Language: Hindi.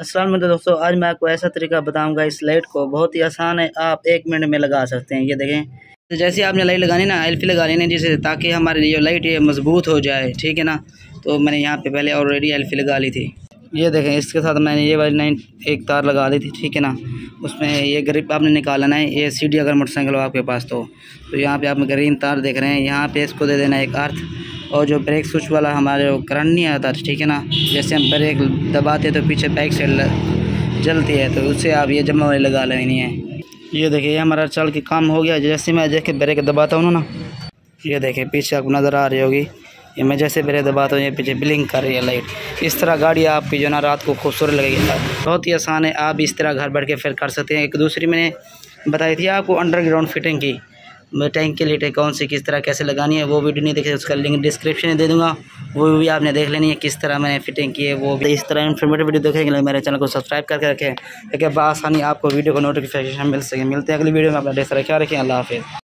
अस्सलाम वालेकुम दोस्तों, आज मैं आपको ऐसा तरीका बताऊंगा इस लाइट को। बहुत ही आसान है, आप 1 मिनट में लगा सकते हैं। ये देखें, तो जैसे आपने लाइट लगानी ना, एलपी लगा लेनी जिसे, ताकि हमारी ये लाइट ये मजबूत हो जाए, ठीक है ना। तो मैंने यहाँ पे पहले ऑलरेडी एलपी लगा ली थी। ये देखें, इसके साथ मैंने ये वाली लाइन एक तार लगा दी थी, ठीक है ना। उसमें ये ग्रिप आपने निकालना है। ये सीढ़ी अगर मोटरसाइकिल हो आपके पास तो यहाँ पे आप ग्रीन तार देख रहे हैं, यहाँ पे इसको दे देना एक अर्थ। और जो ब्रेक स्विच वाला हमारे करंट नहीं आता, ठीक है ना, जैसे हम ब्रेक दबाते तो पीछे बैक साइड जलती है, तो उससे आप ये जमा वाली लगा लेनी है। ये देखिए, ये हमारा चल के काम हो गया। जैसे मैं देखे ब्रेक दबाता हूँ ना, ये देखिए पीछे आपको नज़र आ रही होगी, ये मैं जैसे ब्रेक दबाता हूँ ये पीछे ब्लिंक कर रही है लाइट। इस तरह गाड़ी आपकी जो ना रात को खूबसूरत लगेगी। बहुत ही आसान है, आप इस तरह घर बैठ के फिर कर सकते हैं। एक दूसरी मैंने बताई थी आपको अंडरग्राउंड फिटिंग की, टैंक की लाइटें कौन सी किस तरह कैसे लगानी है, वो वीडियो नहीं देखे, उसका लिंक डिस्क्रिप्शन में दे दूंगा, वो भी आपने देख लेनी है किस तरह मैंने फिटिंग की है। वो इस तरह इन्फॉर्मेटिव वीडियो देखेंगे, मेरे चैनल को सब्सक्राइब करके रखें ताकि बआसानी आपको वीडियो को नोटिफिकेशन मिल सके। मिलते हैं अगली वीडियो में, अपना ढेर सारा ख्याल रखें। अल्लाह हाफिज़।